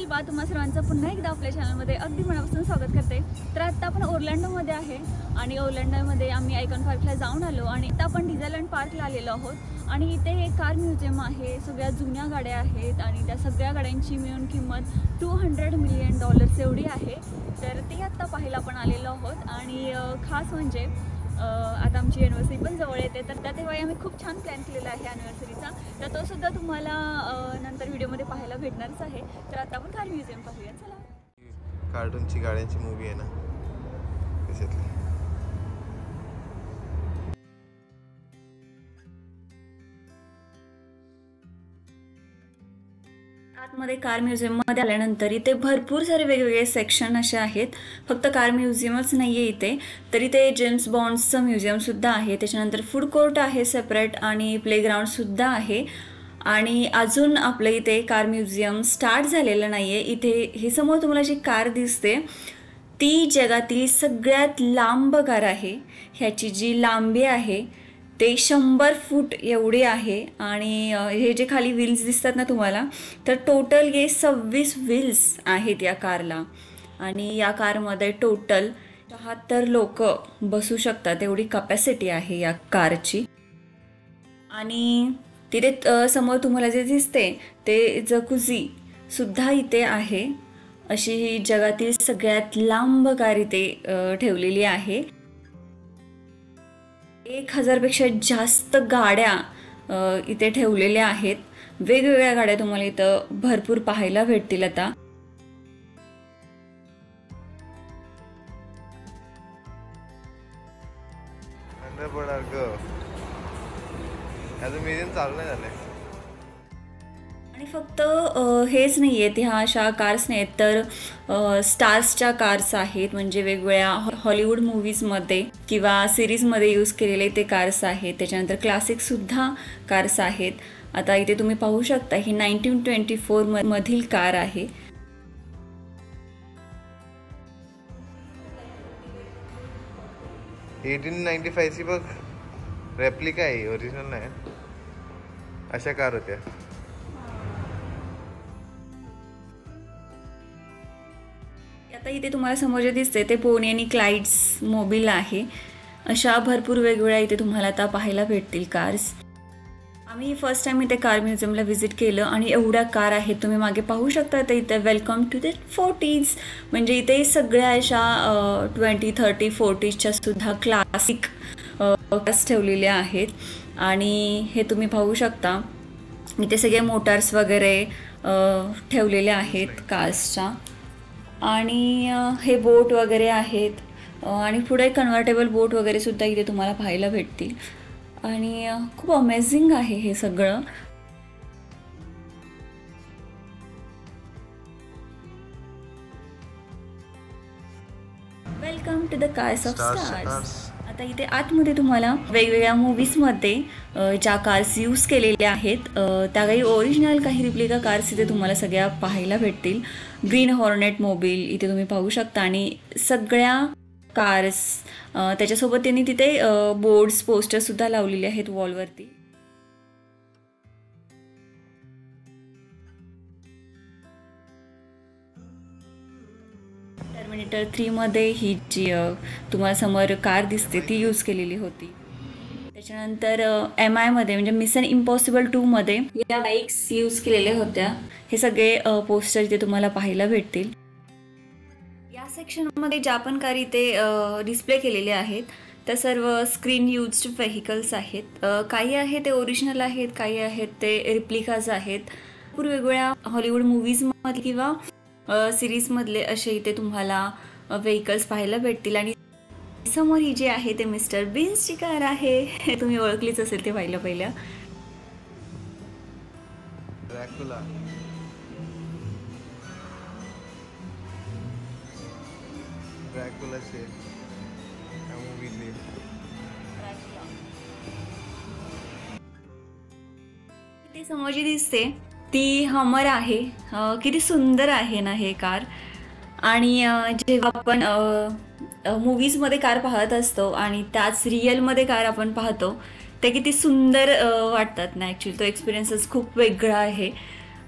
शिल्पा तुम्हा सर्वांचं पुन्हा एकदा आपल्या चॅनलमध्ये अगदी मनापासून स्वागत करते। तर आता आपण ओरलँडोमध्ये आहे आणि ओरलँडोमध्ये आम्ही आयकॉन पार्कला जाऊन आलो आणि आता आपण डिझायलँड पार्कला आलेलो आहोत आणि इथे हे कार म्युझियम आहे। सगळ्या जुन्या गाड्या आहेत आणि त्या सगळ्या गाड्यांची मिळून किंमत $200 मिलियन एवढी आहे। तर ते आता पाहायला आपण आलेलो आहोत आणि खास म्हणजे आता आमची ॲनिव्हर्सरी पण जवळ येते, तर त्या तेव्हा आम्ही खूप छान प्लॅन केलेला आहे ॲनिव्हर्सरीचा, तर तो सुद्धा तुम्हाला नंतर व्हिडिओमध्ये पाहायला भेटणारच आहे। तर आता आपण कार म्युझियम पाहूया, चला। कार्टूनची गाड्यांची मूवी आहे ना त्याच्यातली। आतमध्ये कार म्युझियममध्ये आल्यानंतर इथे भरपूर सारे वेगवेगळे सेक्शन असे आहेत। फक्त कार म्युझियमच नाही आहे इथे, तर इथे जेम्स बॉन्ड्सचं म्युझियमसुद्धा आहे। त्याच्यानंतर फूड कोर्ट आहे सेपरेट आणि प्लेग्राऊंडसुद्धा आहे। आणि अजून आपलं इथे कार म्युझियम स्टार्ट झालेलं नाही आहे। इथे हे समोर तुम्हाला जी कार दिसते ती जगातील सगळ्यात लांब कार आहे। ह्याची जी लांबी आहे ते 100 फूट एवढी आहे आणि हे जे खाली व्हील्स दिसतात ना तुम्हाला, तर टोटल हे 26 व्हील्स आहेत या कारला आणि या कारमध्ये टोटल 74 लोक बसू शकतात एवढी कपॅसिटी आहे या कारची। आणि तिथे समोर तुम्हाला जे दिसते ते जकुझी सुद्धा इथे आहे। अशी ही जगातील सगळ्यात लांब कार इथे ठेवलेली आहे। 1000 पेक्षा जास्त गाड्या इथे ठेवलेल्या आहेत। वेगवेगळ्या गाड्या तुम्हाला इथं भरपूर पाहायला भेटतील। आता म्युझियम चालू नाही झालंय आणि फक्त हेच नाही आहेत, ह्या अशा कार्स नाही आहेत, तर स्टार्सच्या कार्स आहेत, म्हणजे वेगवेगळ्या हॉलिवूड मूवीजमध्ये किंवा सिरीजमध्ये यूज केलेले ते कार्स आहेत। त्याच्यानंतर क्लासिकसुद्धा कार्स आहेत। आता इथे तुम्ही पाहू शकता ही 1924 मधील कार आहे। 1895 ची बघ रेप्लिका आहे, ओरिजिनल नाही। अशा कार होत्या। आता इथे तुम्हाला समोर जे दिसते ते बोनी आणि क्लाइड्स मोबिल आहे। अशा भरपूर वेगवेगळ्या इथे तुम्हाला आता पाहायला भेटतील कार्स। आम्ही फर्स्ट टाइम इथे कार म्युझियमला व्हिजिट केलं आणि एवढ्या कार आहेत तुम्ही मागे पाहू शकता। तर इथे वेलकम टू द 40s, म्हणजे इथे सगळ्या अशा 20, 30, 40च्या सुद्धा क्लासिक कार्स ठेवलेल्या आहेत। आणि हे तुम्ही पाहू शकता इथे सगळे मोटार्स वगैरे ठेवलेले आहेत कार्सच्या। आणि हे बोट वगैरे आहेत आणि पुढे कन्व्हर्टेबल बोट वगैरे सुद्धा इथे तुम्हाला पाहायला भेटतील आणि खूप अमेझिंग आहे हे सगळं। Welcome to the cars of stars. आता इथे आतमध्ये तुम्हाला वेगवेगळ्या मूवीजमध्ये ज्या कार्स यूज केलेल्या आहेत त्या काही ओरिजिनल काही रिप्लिका कार्स इथे तुम्हाला सगळ्या पाहायला भेटतील। ग्रीन हॉर्नेट मोबिल इथे तुम्ही पाहू शकता आणि सगळ्या कार्स त्याच्यासोबत त्यांनी तिथे बोर्ड्स पोस्टरसुद्धा लावलेले आहेत वॉलवरती। टर्मिनेटर 3 मध्ये ही जी तुम्हाला समोर कार दिसते ती यूज केलेली होती। त्याच्यानंतर MI मध्ये म्हणजे मिशन इम्पॉसिबल 2 मध्ये या बाईक्स यूज केलेल्या होत्या। हे सगळे पोस्टर इथे तुम्हाला पाहायला भेटतील। या सेक्शनमध्ये ज्या पण कार इथे डिस्प्ले केलेले आहेत त्या सर्व स्क्रीन यूज्ड व्हेकल्स आहेत। काही आहे ते ओरिजिनल आहेत, काही आहेत ते रिप्लिकाज आहेत। भरपूर वेगवेगळ्या हॉलिवूड मूवीजमध्ये किंवा सिरीजमधले असे इथे तुम्हाला व्हेकल्स पाहायला भेटतील। आणि समोर ही जी आहे ते मिस्टर बीन्सची कार आहे, तुम्ही ओळखलीच असेल ते पहिल्या। ती समोर जी दिसते ती हमर आहे। किती सुंदर आहे ना हे कार। आणि जेव्हा आपण मूवीजमध्ये कार पाहत असतो आणि त्याच रिअलमध्ये कार आपण पाहतो ते किती सुंदर वाटतात ना। ॲक्च्युली तो एक्सपिरियन्सच खूप वेगळा आहे।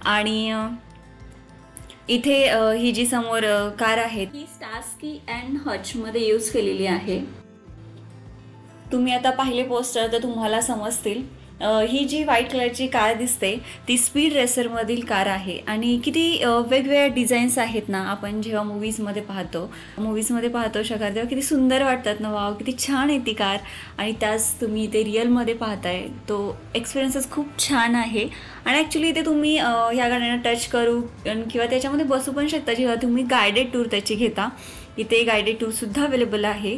आणि इथे ही जी समोर कार आहे ही स्टारस्की अँड हचमध्ये यूज केलेली आहे. तुम्ही आता पाहिले पोस्टर तर तुम्हाला समजतील. ही जी व्हाईट कलरची कार दिसते ती स्पीड रेसरमधील कार आहे आणि किती वेगवेगळ्या डिझाईन्स आहेत ना. आपण जेव्हा मूवीजमध्ये पाहतो शकार तेव्हा किती सुंदर वाटतात ना. वाव, किती छान आहे ती कार. आणि त्याच तुम्ही ते रिअलमध्ये पाहताय तो एक्सपिरियन्सच खूप छान आहे. आणि ॲक्च्युली ते तुम्ही ह्या गाड्यांना टच करू किंवा त्याच्यामध्ये बसू पण शकता जेव्हा तुम्ही गायडेड टूर त्याची घेता. इथे गायडेड टूरसुद्धा अवेलेबल आहे.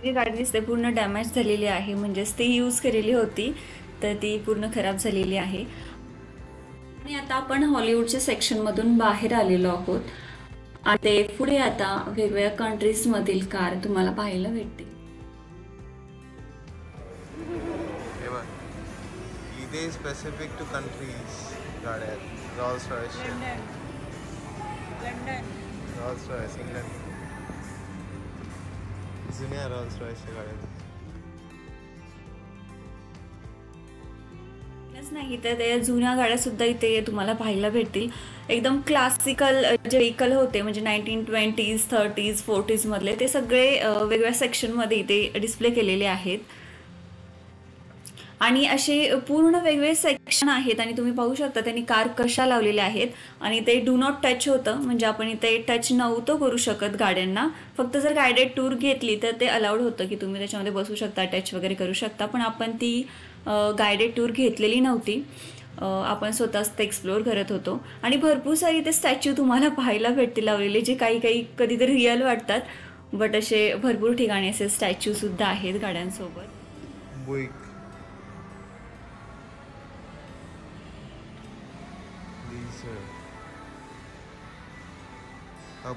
जी गाडी दिसते पूर्ण डॅमेज झालेली आहे, म्हणजेच ती यूज केलेली होती तर ती पूर्ण खराब झालेली आहे. आणि आता आपण हॉलिवूडच्या सेक्शनमधून बाहेर आलेलो आहोत आणि ते पुढे आता वेगवेगळ्या कंट्रीजमधील कार तुम्हाला पाहायला भेटतील. इथे स्पेसिफिक टू कंट्रीज गाड्या. Rolls Royce, Rolls Royce England, जुन्या रॉल्स रॉयसच्या गाड्या. नाही तर त्या जुन्या गाड्या सुद्धा इथे तुम्हाला पाहायला भेटतील. एकदम क्लासिकल जे व्हेकल होते म्हणजे 1920s 30s 40s मधले ते सगळे वेगवेगळ्या सेक्शनमध्ये इथे डिस्प्ले केलेले आहेत. आणि असे पूर्ण वेगवेगळे सेक्शन आहेत आणि तुम्ही पाहू शकता त्यांनी कार कशा लावलेल्या आहेत. आणि ते डू नॉट टच होतं, म्हणजे आपण इथे टच नव्हतं करू शकत गाड्यांना. फक्त जर गायडेड टूर घेतली तर ते अलाउड होतं की तुम्ही त्याच्यामध्ये बसू शकता, टच वगैरे करू शकता. पण आपण ती गायडेड टूर घेतलेली नव्हती. आपण स्वतःच ते एक्सप्लोअर करत होतो. आणि भरपूर सारी ते स्टॅच्यू तुम्हाला पाहायला भेटतील लावलेले, जे काही कधीतरी रिअल वाटतात. बट असे भरपूर ठिकाणी असे स्टॅच्यूसुद्धा आहेत गाड्यांसोबत.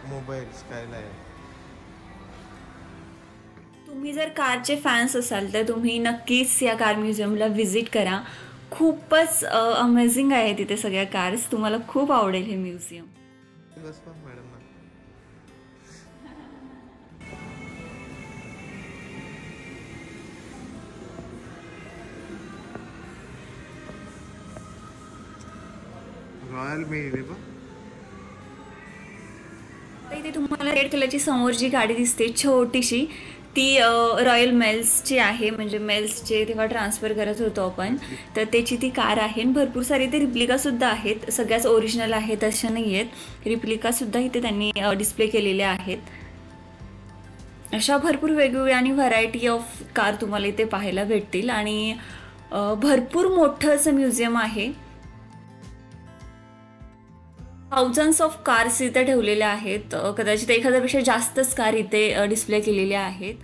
Mobile skyline. तुम्ही जर कारचे फॅन्स असाल तर तुम्ही नक्कीच या कार म्युझियमला व्हिजिट करा. खूपच अमेझिंग आहे तिथे सगळ्या कार्स. तुम्हाला खूप आवडेल हे म्युझियम. रॉयल मेड इथे तुम्हाला रेड कलरची समोर जी गाडी दिसते छोटीशी ती रॉयल मेल्सची आहे. म्हणजे मेल्सचे तेव्हा ट्रान्सफर करत होतो आपण, तर त्याची ती कार आहे. भरपूर सारे ते रिप्लिकासुद्धा आहेत. सगळ्याच ओरिजिनल आहेत अशा नाही आहेत. रिप्लिकासुद्धा इथे त्यांनी डिस्प्ले केलेल्या आहेत. अशा भरपूर वेगवेगळ्या आणि व्हरायटी ऑफ कार तुम्हाला इथे पाहायला भेटतील. आणि भरपूर मोठं असं म्युझियम आहे. थाउजंड्स ऑफ कार्स इथे ठेवलेल्या आहेत. कदाचित 1000पेक्षा जास्तच कार इथे डिस्प्ले केलेल्या आहेत.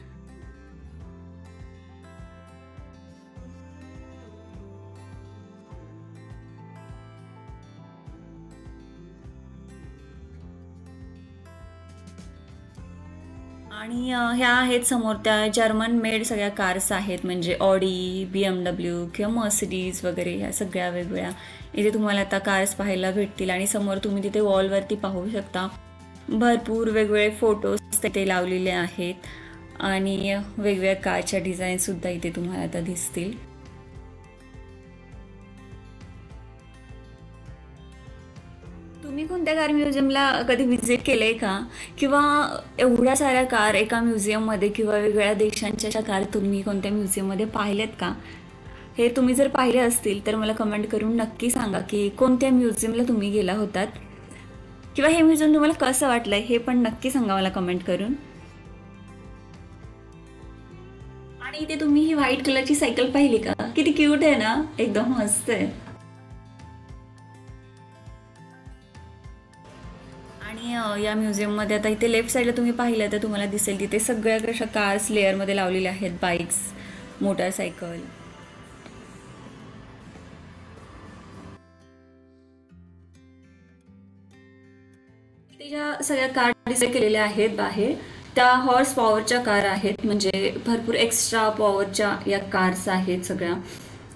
आणि ह्या आहेत समोर त्या जर्मन मेड सगळ्या कार्स आहेत. म्हणजे ऑडी, BMW किंवा मर्सिडीज वगैरे ह्या सगळ्या वेगवेगळ्या इथे तुम्हाला आता कार्स पाहायला भेटतील. आणि समोर तुम्ही तिथे वॉलवरती पाहू शकता भरपूर वेगवेगळे फोटोज तिथे लावलेले आहेत. आणि वेगवेगळ्या कारच्या डिझाईनसुद्धा इथे तुम्हाला आता दिसतील. तुम्ही कोणत्या कार म्युझियमला कधी व्हिजिट केलं आहे का? किंवा एवढ्या साऱ्या कार एका म्युझियममध्ये किंवा वेगवेगळ्या देशांच्या कार तुम्ही कोणत्या म्युझियममध्ये पाहिलेत का? हे तुम्ही जर पाहिले असतील तर मला कमेंट करून नक्की सांगा की कोणत्या म्युझियमला तुम्ही गेला होतात किंवा हे म्युझियम तुम्हाला कसं वाटलं हे पण नक्की सांगा मला कमेंट करून. आणि इथे तुम्ही ही व्हाईट कलरची सायकल पाहिली का? किती क्यूट आहे ना, एकदम मस्त आहे. आणि या म्युझियममध्ये आता इथे लेफ्ट साईडला तुम्ही पाहिलं तर तुम्हाला दिसेल तिथे सगळ्या कशा कार्स लेअरमध्ये लावलेल्या आहेत. Bikes, motorcycle. ते ज्या सगळ्या कार डिस्प्ले केलेल्या आहेत बाहेर त्या हॉर्स पॉवरच्या कार आहेत. म्हणजे भरपूर एक्स्ट्रा पॉवरच्या या कार्स आहेत सगळ्या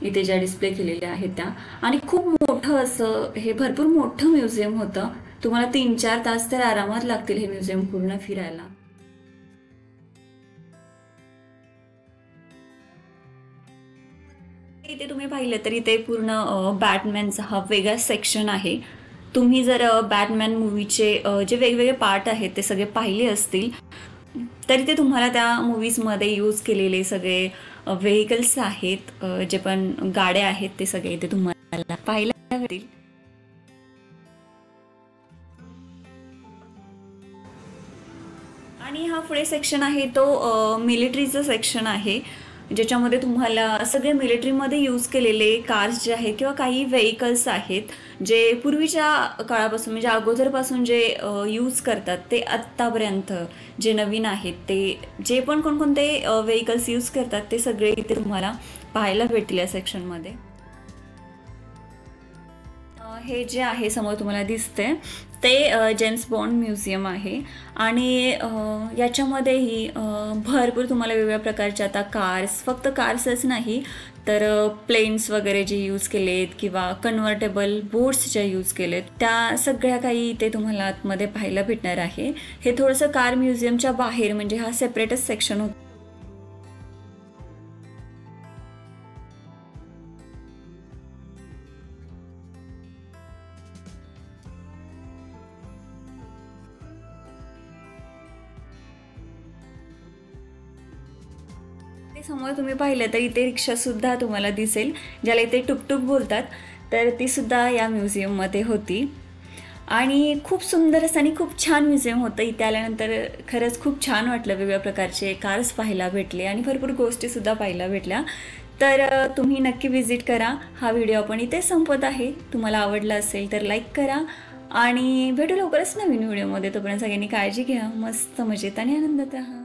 इथे ज्या डिस्प्ले केलेल्या आहेत त्या. आणि खूप मोठं असं हे भरपूर मोठं म्युझियम होतं. तुम्हाला 3-4 तास तर आरामात लागतील हे म्युझियम पूर्ण फिरायला. इथे तुम्ही पाहिलं तर इथे पूर्ण बॅटमॅनचा हा वेगळा सेक्शन आहे. तुम्ही जर बॅटमॅन मूवीचे जे वेगवेगळे पार्ट आहेत ते सगळे पाहिले असतील तरी ते तुम्हाला त्या मूवीजमध्ये यूज केलेले सगळे व्हेकल्स आहेत, जे पण गाड्या आहेत ते सगळे ते तुम्हाला पाहायला मिळतील. आणि हा पुढे सेक्शन आहे तो मिलिटरीचं सेक्शन आहे, ज्याच्यामध्ये तुम्हाला सगळे मिलिटरीमध्ये यूज केलेले कार्स जे आहेत किंवा काही व्हेकल्स आहेत जे पूर्वीच्या काळापासून म्हणजे अगोदरपासून जे यूज करतात ते आत्तापर्यंत जे नवीन आहेत ते जे पण कोणकोणते व्हेकल्स यूज करतात ते सगळे इथे तुम्हाला पाहायला भेटतील या सेक्शनमध्ये. हे जे आहे समोर तुम्हाला दिसते ते जेम्स बॉन्ड म्युझियम आहे आणि याच्यामध्येही भरपूर तुम्हाला वेगवेगळ्या प्रकारच्या आता कार्स, फक्त कार्सच नाही तर प्लेन्स वगैरे जे यूज केलेत किंवा कन्व्हर्टेबल बोट्स ज्या यूज केलेत त्या सगळ्या काही इथे तुम्हाला आतमध्ये पाहायला भेटणार आहे. हे थोडंसं कार म्युझियमच्या बाहेर म्हणजे हा सेपरेटच सेक्शन होता. समोर तुम्ही पाहिलं तर इथे रिक्षासुद्धा तुम्हाला दिसेल, ज्याला इथे टुकटुक बोलतात, तर ती सुद्धा या म्युझियममध्ये होती. आणि खूप सुंदर असं आणि खूप छान म्युझियम होतं. इथे आल्यानंतर खरंच खूप छान वाटलं, वेगवेगळ्या प्रकारचे कार्स पाहायला भेटले आणि भरपूर गोष्टीसुद्धा पाहायला भेटल्या. तर तुम्ही नक्की व्हिजिट करा. हा व्हिडिओ आपण इथे संपत आहे. तुम्हाला आवडला असेल तर लाईक करा आणि भेटू लवकरच नवीन व्हिडिओमध्ये. तोपर्यंत सगळ्यांनी काळजी घ्या, मस्त मजेत आणि आनंदात राहा.